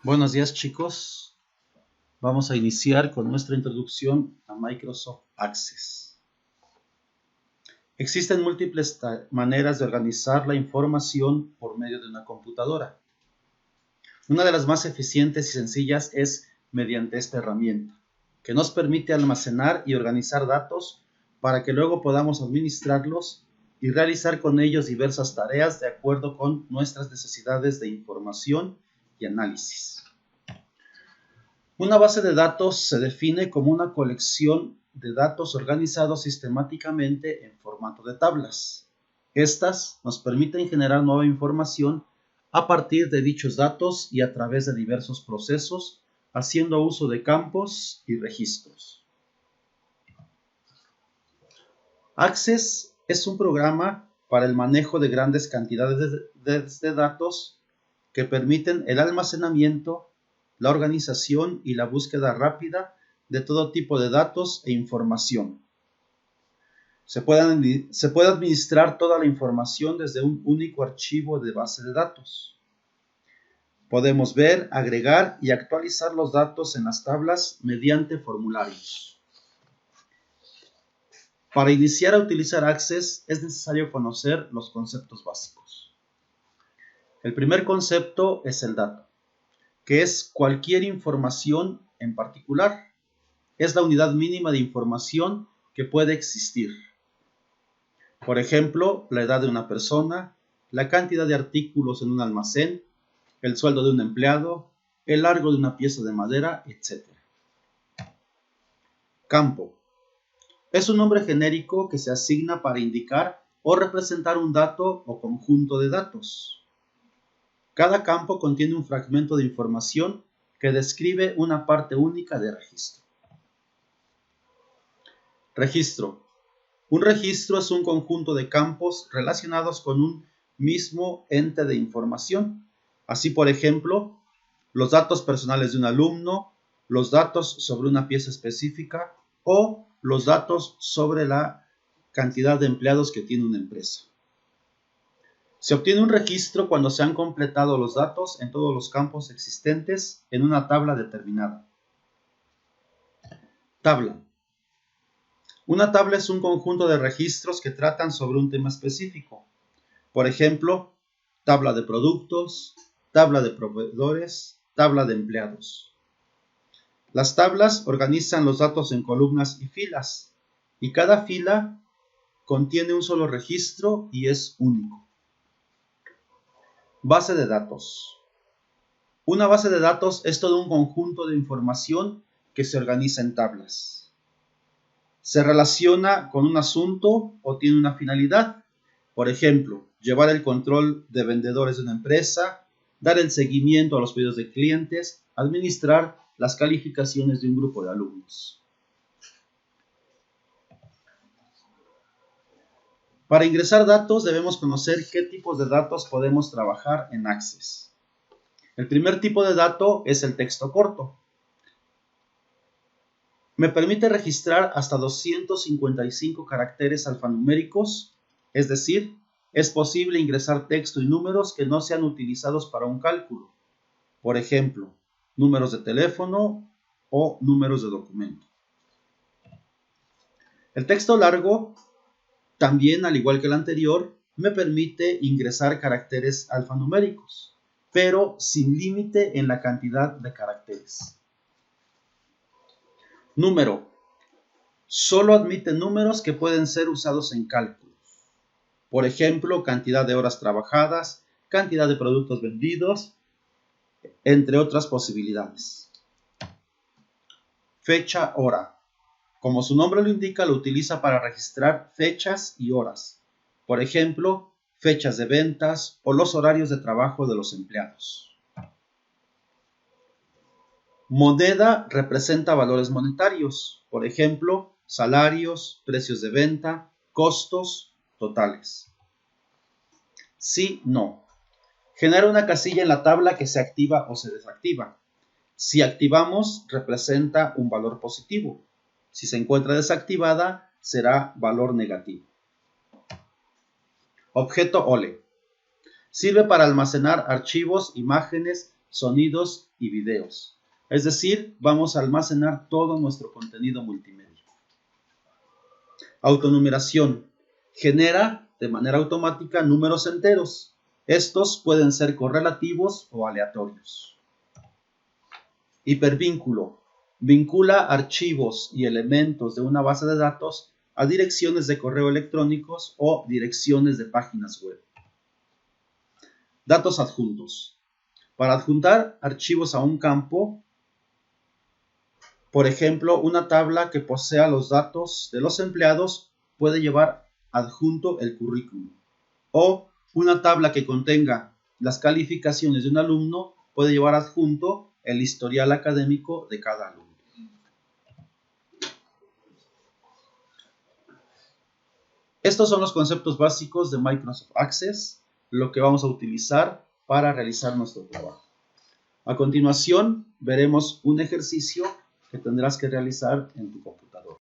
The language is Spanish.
Buenos días, chicos. Vamos a iniciar con nuestra introducción a Microsoft Access. Existen múltiples maneras de organizar la información por medio de una computadora. Una de las más eficientes y sencillas es mediante esta herramienta, que nos permite almacenar y organizar datos para que luego podamos administrarlos y realizar con ellos diversas tareas de acuerdo con nuestras necesidades de información y análisis. Una base de datos se define como una colección de datos organizados sistemáticamente en formato de tablas. Estas nos permiten generar nueva información a partir de dichos datos y a través de diversos procesos, haciendo uso de campos y registros. Access es un programa para el manejo de grandes cantidades de datos que permiten el almacenamiento, la organización y la búsqueda rápida de todo tipo de datos e información. Se puede administrar toda la información desde un único archivo de base de datos. Podemos ver, agregar y actualizar los datos en las tablas mediante formularios. Para iniciar a utilizar Access es necesario conocer los conceptos básicos. El primer concepto es el dato, que es cualquier información en particular. Es la unidad mínima de información que puede existir. Por ejemplo, la edad de una persona, la cantidad de artículos en un almacén, el sueldo de un empleado, el largo de una pieza de madera, etc. Campo. Es un nombre genérico que se asigna para indicar o representar un dato o conjunto de datos. Cada campo contiene un fragmento de información que describe una parte única de registro. Registro. Un registro es un conjunto de campos relacionados con un mismo ente de información. Así, por ejemplo, los datos personales de un alumno, los datos sobre una pieza específica o los datos sobre la cantidad de empleados que tiene una empresa. Se obtiene un registro cuando se han completado los datos en todos los campos existentes en una tabla determinada. Tabla. Una tabla es un conjunto de registros que tratan sobre un tema específico. Por ejemplo, tabla de productos, tabla de proveedores, tabla de empleados. Las tablas organizan los datos en columnas y filas, y cada fila contiene un solo registro y es único. Base de datos. Una base de datos es todo un conjunto de información que se organiza en tablas. Se relaciona con un asunto o tiene una finalidad. Por ejemplo, llevar el control de vendedores de una empresa, dar el seguimiento a los pedidos de clientes, administrar las calificaciones de un grupo de alumnos. Para ingresar datos debemos conocer qué tipos de datos podemos trabajar en Access. El primer tipo de dato es el texto corto. Me permite registrar hasta 255 caracteres alfanuméricos, es decir, es posible ingresar texto y números que no sean utilizados para un cálculo. Por ejemplo, números de teléfono o números de documento. El texto largo también, al igual que el anterior, me permite ingresar caracteres alfanuméricos, pero sin límite en la cantidad de caracteres. Número. Solo admite números que pueden ser usados en cálculos. Por ejemplo, cantidad de horas trabajadas, cantidad de productos vendidos, entre otras posibilidades. Fecha, hora. Como su nombre lo indica, lo utiliza para registrar fechas y horas. Por ejemplo, fechas de ventas o los horarios de trabajo de los empleados. Moneda representa valores monetarios. Por ejemplo, salarios, precios de venta, costos totales. Sí, no. Genera una casilla en la tabla que se activa o se desactiva. Si activamos, representa un valor positivo. Si se encuentra desactivada, será valor negativo. Objeto OLE. Sirve para almacenar archivos, imágenes, sonidos y videos. Es decir, vamos a almacenar todo nuestro contenido multimedia. Autonumeración. Genera de manera automática números enteros. Estos pueden ser correlativos o aleatorios. Hipervínculo. Vincula archivos y elementos de una base de datos a direcciones de correo electrónicos o direcciones de páginas web. Datos adjuntos. Para adjuntar archivos a un campo, por ejemplo, una tabla que posea los datos de los empleados puede llevar adjunto el currículum. O una tabla que contenga las calificaciones de un alumno puede llevar adjunto el historial académico de cada alumno. Estos son los conceptos básicos de Microsoft Access, lo que vamos a utilizar para realizar nuestro trabajo. A continuación, veremos un ejercicio que tendrás que realizar en tu computadora.